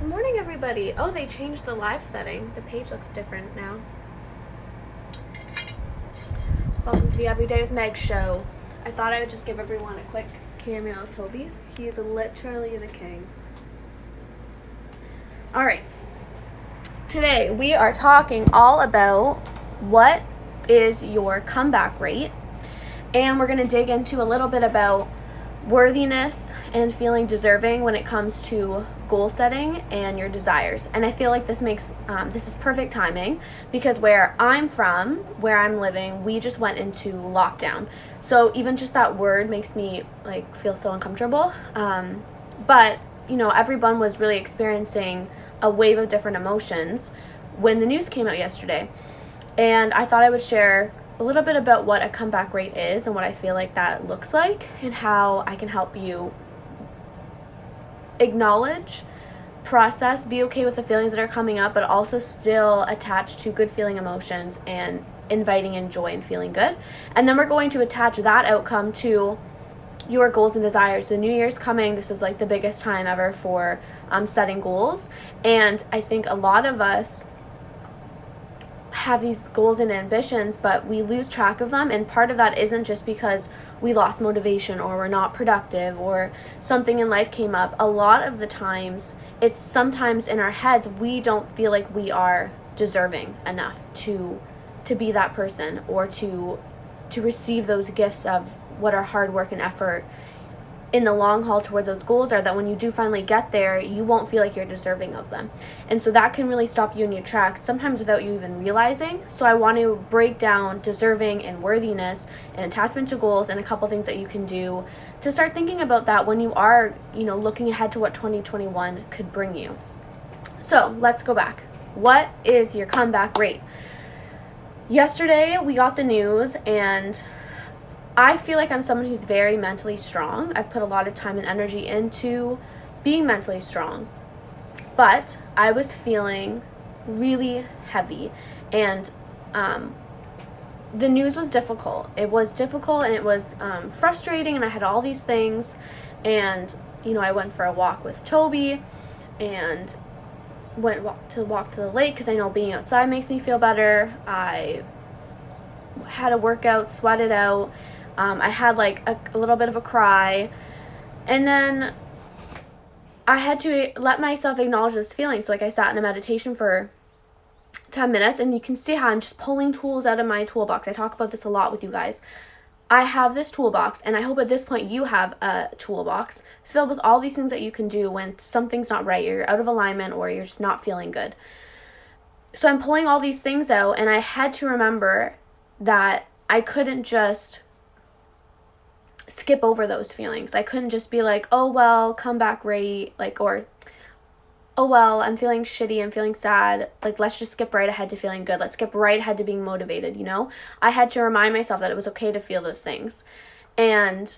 Good morning, everybody. Oh, they changed the live setting. The page looks different now. Welcome to the Everyday with Meg show. I thought I would just give everyone a quick cameo of Toby. He's literally the king. All right. Today we are talking all about what is your comeback rate, and we're going to dig into a little bit about worthiness and feeling deserving when it comes to goal setting and your desires. And I feel like this is perfect timing because where I'm from, where I'm living, we just went into lockdown. So even just that word makes me feel so uncomfortable. But everyone was really experiencing a wave of different emotions when the news came out yesterday. And I thought I would share a little bit about what a comeback rate is and what I feel like that looks like and how I can help you acknowledge, process, be okay with the feelings that are coming up, but also still attached to good feeling emotions and inviting in joy and feeling good. And then we're going to attach that outcome to your goals and desires. The new year's coming. This is like the biggest time ever for setting goals. And I think a lot of us have these goals and ambitions, but we lose track of them, and part of that isn't just because we lost motivation or we're not productive or something in life came up. A lot of the times it's sometimes in our heads we don't feel like we are deserving enough to be that person or to receive those gifts of what our hard work and effort in the long haul toward those goals are, that when you do finally get there, you won't feel like you're deserving of them. And so that can really stop you in your tracks, sometimes without you even realizing. So I want to break down deserving and worthiness and attachment to goals and a couple things that you can do to start thinking about that when you are, looking ahead to what 2021 could bring you. So let's go back. What is your comeback rate? Yesterday we got the news, and I feel like I'm someone who's very mentally strong. I've put a lot of time and energy into being mentally strong. But I was feeling really heavy, and the news was difficult. It was difficult, and it was frustrating, and I had all these things. And, I went for a walk with Toby and walk to the lake because I know being outside makes me feel better. I had a workout, sweated out. I had a little bit of a cry, and then I had to let myself acknowledge those feelings. So I sat in a meditation for 10 minutes, and you can see how I'm just pulling tools out of my toolbox. I talk about this a lot with you guys. I have this toolbox, and I hope at this point you have a toolbox filled with all these things that you can do when something's not right, or you're out of alignment, or you're just not feeling good. So I'm pulling all these things out, and I had to remember that I couldn't just skip over those feelings. I couldn't just be like, oh well, comeback rate, or oh well, I'm feeling shitty, I'm feeling sad, let's just skip right ahead to feeling good. Let's skip right ahead to being motivated, I had to remind myself that it was okay to feel those things. And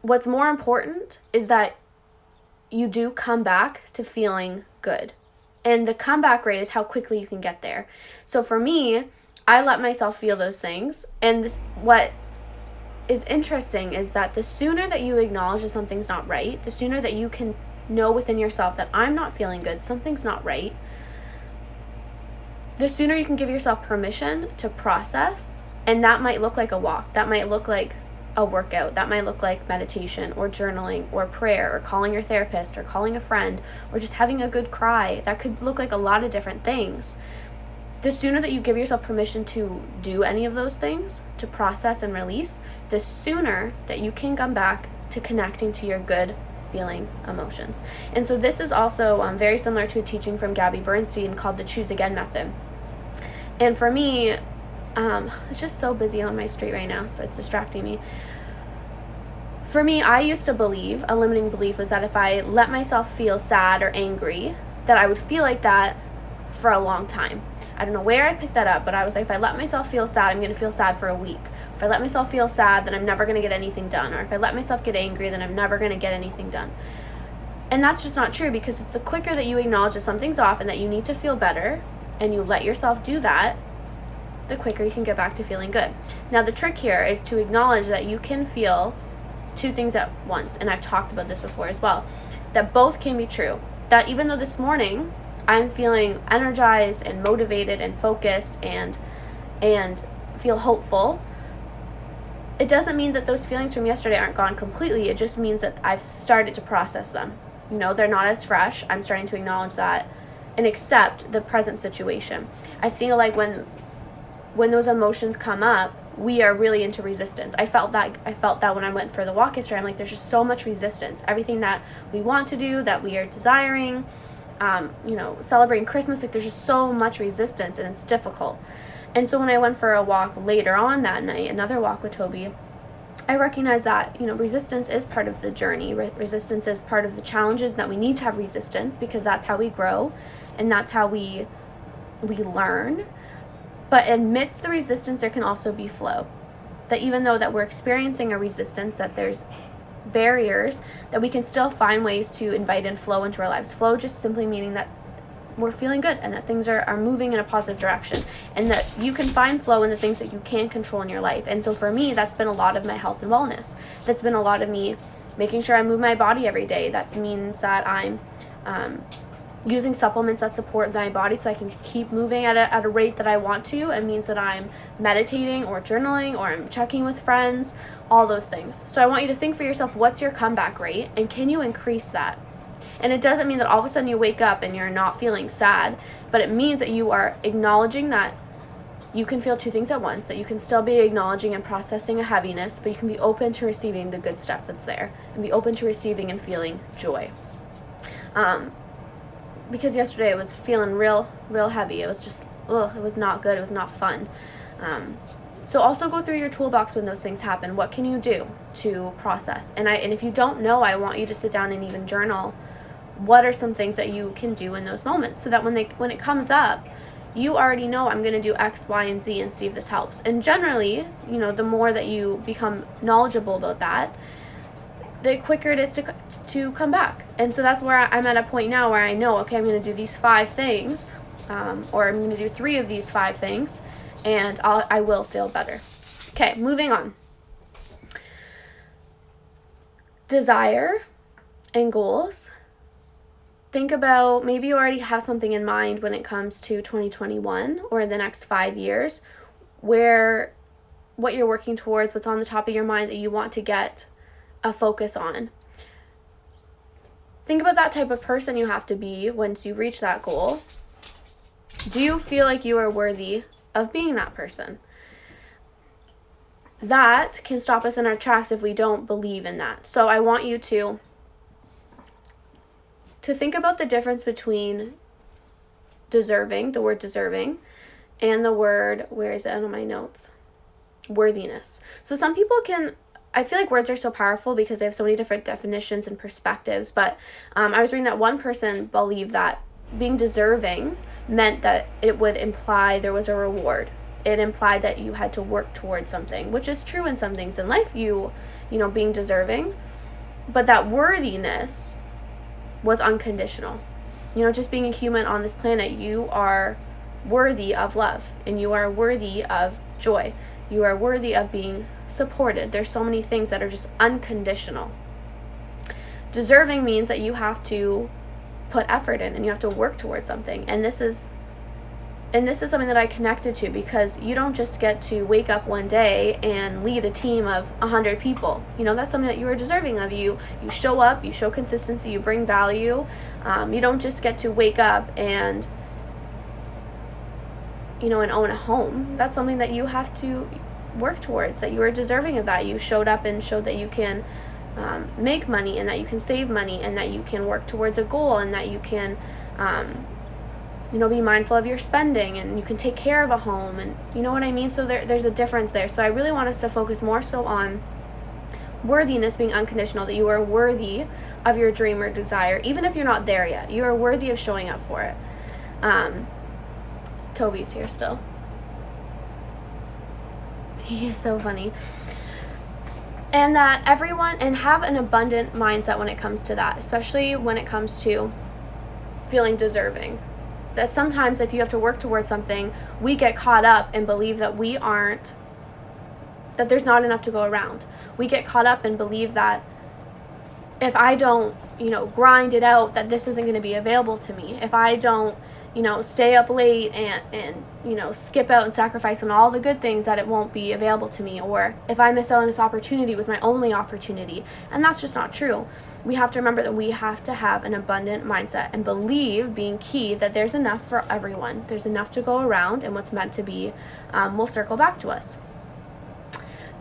what's more important is that you do come back to feeling good. And the comeback rate is how quickly you can get there. So for me, I let myself feel those things, and what is interesting is that the sooner that you acknowledge that something's not right, the sooner that you can know within yourself that I'm not feeling good, something's not right, the sooner you can give yourself permission to process. And that might look like a walk, that might look like a workout, that might look like meditation or journaling or prayer or calling your therapist or calling a friend or just having a good cry. That could look like a lot of different things. The sooner that you give yourself permission to do any of those things, to process and release, the sooner that you can come back to connecting to your good feeling emotions. And so this is also very similar to a teaching from Gabby Bernstein called the Choose Again method. And for me, it's just so busy on my street right now, so it's distracting me. For me, I used to believe, a limiting belief was that if I let myself feel sad or angry, that I would feel like that for a long time. I don't know where I picked that up, but I was like, if I let myself feel sad, I'm going to feel sad for a week. If I let myself feel sad, then I'm never going to get anything done. Or if I let myself get angry, then I'm never going to get anything done. And that's just not true, because it's the quicker that you acknowledge that something's off and that you need to feel better, and you let yourself do that, the quicker you can get back to feeling good. Now, the trick here is to acknowledge that you can feel two things at once. And I've talked about this before as well, that both can be true. that even though this morning I'm feeling energized and motivated and focused and feel hopeful, it doesn't mean that those feelings from yesterday aren't gone completely. It just means that I've started to process them. They're not as fresh. I'm starting to acknowledge that and accept the present situation. I feel like when those emotions come up, we are really into resistance. I felt that when I went for the walk yesterday. I'm like, there's just so much resistance. Everything that we want to do, that we are desiring, celebrating Christmas, like there's just so much resistance and it's difficult. And so when I went for a walk later on that night, another walk with Toby, I recognized that, resistance is part of the journey. Resistance is part of the challenges, that we need to have resistance because that's how we grow and that's how we learn. But amidst the resistance, there can also be flow. That even though that we're experiencing a resistance, that there's barriers, that we can still find ways to invite in flow into our lives. Flow just simply meaning that we're feeling good and that things are moving in a positive direction, and that you can find flow in the things that you can control in your life. And so for me, that's been a lot of my health and wellness. That's been a lot of me making sure I move my body every day. That means that I'm using supplements that support my body so I can keep moving at a rate that I want to. It means that I'm meditating or journaling or I'm checking with friends, all those things. So I want you to think for yourself, what's your comeback rate and can you increase that? And it doesn't mean that all of a sudden you wake up and you're not feeling sad, but it means that you are acknowledging that you can feel two things at once, that you can still be acknowledging and processing a heaviness, but you can be open to receiving the good stuff that's there and be open to receiving and feeling joy. Because yesterday it was feeling real heavy. It was just, it was not good. It was not fun. So also go through your toolbox when those things happen. What can you do to process? And if you don't know, I want you to sit down and even journal. What are some things that you can do in those moments so that when it comes up, you already know I'm going to do X, Y, and Z and see if this helps. And generally, the more that you become knowledgeable about that, the quicker it is to come back. And so that's where I'm at a point now where I know, okay, I'm going to do these 5 things, or I'm going to do 3 of these 5 things, and I will feel better. Okay, moving on. Desire and goals. Think about, maybe you already have something in mind when it comes to 2021 or in the next 5 years, where what you're working towards, what's on the top of your mind that you want to get a focus on. Think about that type of person you have to be once you reach that goal. Do you feel like you are worthy of being that person? That can stop us in our tracks if we don't believe in that. So I want you to think about the difference between deserving, the word deserving, and the word, where is it on my notes? Worthiness. So some people I feel like words are so powerful because they have so many different definitions and perspectives, but I was reading that one person believed that being deserving meant that it would imply there was a reward. It implied that you had to work towards something, which is true in some things in life, being deserving, but that worthiness was unconditional. Just being a human on this planet, you are worthy of love and you are worthy of joy. You are worthy of being supported. There's so many things that are just unconditional. Deserving means that you have to put effort in and you have to work towards something. And this is something that I connected to, because you don't just get to wake up one day and lead a team of 100 people. That's something that you are deserving of. You show up, you show consistency, you bring value. You don't just get to wake up and and own a home. That's something that you have to work towards, that you are deserving of that. You showed up and showed that you can make money and that you can save money and that you can work towards a goal and that you can be mindful of your spending and you can take care of a home, and you know what I mean? So there's a difference there. So I really want us to focus more so on worthiness being unconditional, that you are worthy of your dream or desire, even if you're not there yet. You are worthy of showing up for it. Toby's here still. He is so funny. And that and have an abundant mindset when it comes to that, especially when it comes to feeling deserving. That sometimes if you have to work towards something, we get caught up and believe that that there's not enough to go around. We get caught up and believe that if I don't, grind it out, that this isn't going to be available to me. If I don't, stay up late and skip out and sacrifice on all the good things, that it won't be available to me. Or if I miss out on this opportunity, was my only opportunity. And that's just not true. We have to remember that we have to have an abundant mindset and believe, being key, that there's enough for everyone. There's enough to go around, and what's meant to be will circle back to us.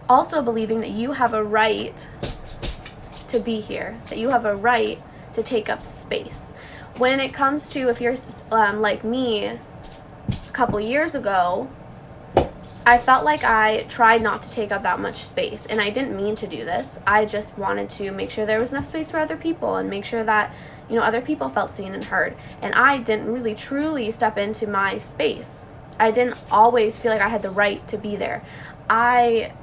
Also believing that you have a right to be here, that you have a right to take up space. When it comes to, if you're like me, a couple years ago, I felt like I tried not to take up that much space, and I didn't mean to do this. I just wanted to make sure there was enough space for other people and make sure that, other people felt seen and heard. And I didn't really truly step into my space. I didn't always feel like I had the right to be there. I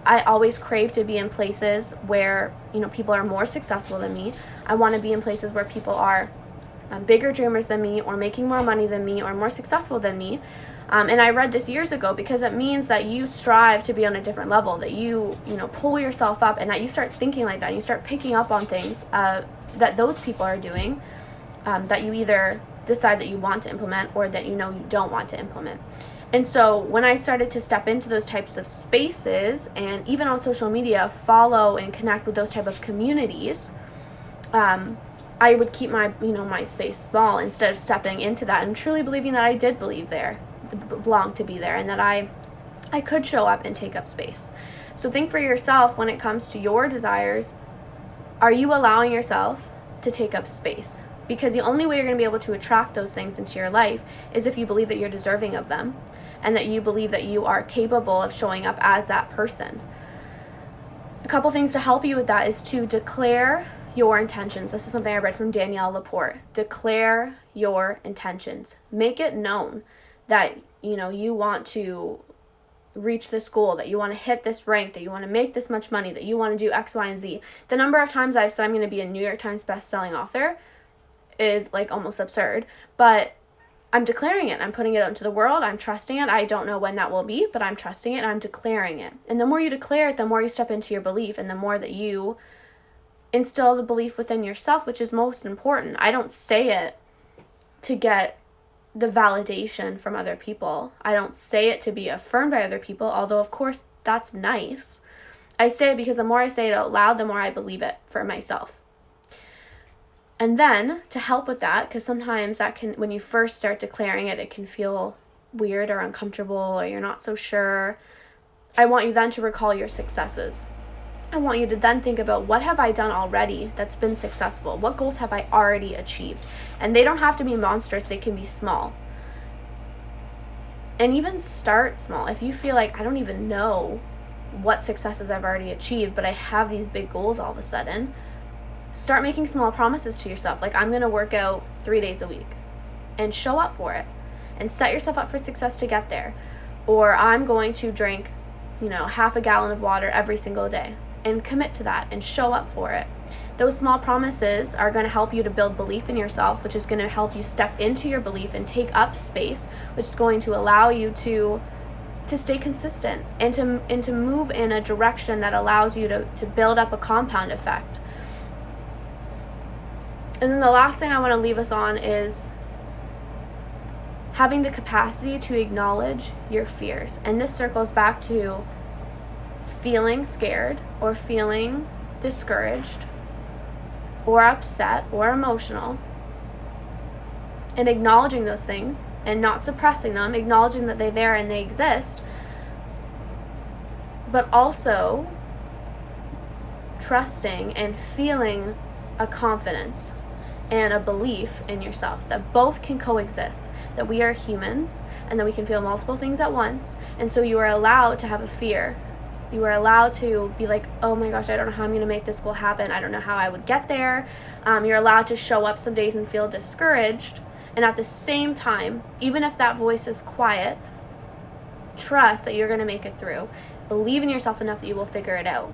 always crave to be in places where, people are more successful than me. I want to be in places where people are bigger dreamers than me, or making more money than me, or more successful than me. And I read this years ago, because it means that you strive to be on a different level, that you pull yourself up, and that you start thinking like that. And you start picking up on things that those people are doing, that you either decide that you want to implement, or that you don't want to implement. And so when I started to step into those types of spaces, and even on social media, follow and connect with those type of communities, I would keep my, my space small instead of stepping into that and truly believing that I did belong to be there, and that I could show up and take up space. So think for yourself, when it comes to your desires, are you allowing yourself to take up space? Because the only way you're going to be able to attract those things into your life is if you believe that you're deserving of them, and that you believe that you are capable of showing up as that person. A couple things to help you with that is to declare your intentions. This is something I read from Danielle Laporte. Declare your intentions. Make it known that, you want to reach this goal, that you want to hit this rank, that you want to make this much money, that you want to do X, Y, and Z. The number of times I've said I'm going to be a New York Times best-selling author is almost absurd, but I'm declaring it. I'm putting it out into the world. I'm trusting it. I don't know when that will be, but I'm trusting it and I'm declaring it. And the more you declare it, the more you step into your belief, and the more that you instill the belief within yourself, which is most important. I don't say it to get the validation from other people. I don't say it to be affirmed by other people, although of course that's nice. I say it because the more I say it out loud, the more I believe it for myself. And then to help with that, because sometimes that can, when you first start declaring it, it can feel weird or uncomfortable, or you're not so sure. I want you then to recall your successes. I want you to then think about, what have I done already that's been successful? What goals have I already achieved? And they don't have to be monstrous, they can be small. And even start small. If you feel like, I don't even know what successes I've already achieved, but I have these big goals all of a sudden, start making small promises to yourself. Like, I'm going to work out 3 days a week, and show up for it, and set yourself up for success to get there. Or I'm going to drink, half a gallon of water every single day, and commit to that and show up for it. Those small promises are going to help you to build belief in yourself, which is going to help you step into your belief and take up space, which is going to allow you to stay consistent and to move in a direction that allows you to build up a compound effect. And then the last thing I want to leave us on is having the capacity to acknowledge your fears. And this circles back to feeling scared, or feeling discouraged, or upset, or emotional, and acknowledging those things and not suppressing them, acknowledging that they're there and they exist, but also trusting and feeling a confidence and a belief in yourself, that both can coexist, that we are humans and that we can feel multiple things at once. And so you are allowed to have a fear. You are allowed to be like, oh my gosh, I don't know how I'm going to make this goal happen. I don't know how I would get there. You're allowed to show up some days and feel discouraged. And at the same time, even if that voice is quiet, trust that you're going to make it through. Believe in yourself enough that you will figure it out.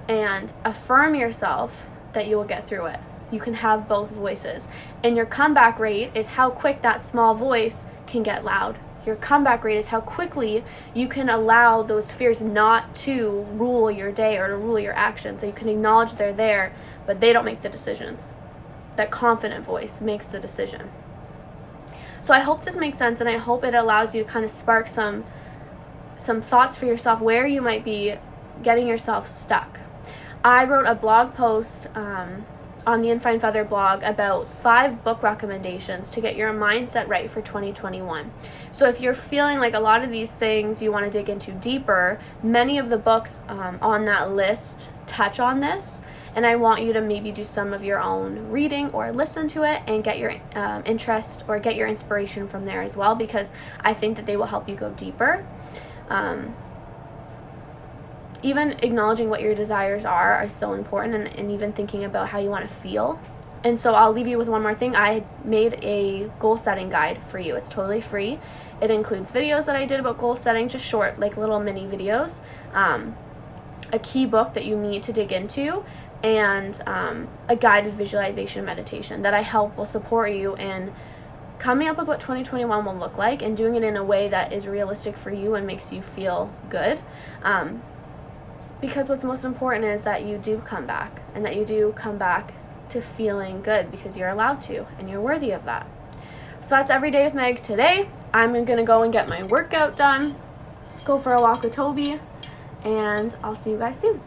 And affirm yourself that you will get through it. You can have both voices. And your comeback rate is how quick that small voice can get loud. Your comeback rate is how quickly you can allow those fears not to rule your day or to rule your actions. So you can acknowledge they're there, but they don't make the decisions. That confident voice makes the decision. So I hope this makes sense, and I hope it allows you to kind of spark some thoughts for yourself where you might be getting yourself stuck. I wrote a blog post on the Infine Feather blog about 5 book recommendations to get your mindset right for 2021. So if you're feeling like a lot of these things you want to dig into deeper, many of the books on that list touch on this, and I want you to maybe do some of your own reading or listen to it and get your interest or get your inspiration from there as well, because I think that they will help you go deeper. Even acknowledging what your desires are so important, and even thinking about how you want to feel. And so I'll leave you with one more thing. I made a goal setting guide for you. It's totally free. It includes videos that I did about goal setting, just short, like little mini videos, a key book that you need to dig into, and a guided visualization meditation that I hope will support you in coming up with what 2021 will look like and doing it in a way that is realistic for you and makes you feel good. Because what's most important is that you do come back, and that you do come back to feeling good, because you're allowed to and you're worthy of that. So that's Everyday with Meg today. I'm going to go and get my workout done, go for a walk with Toby, and I'll see you guys soon.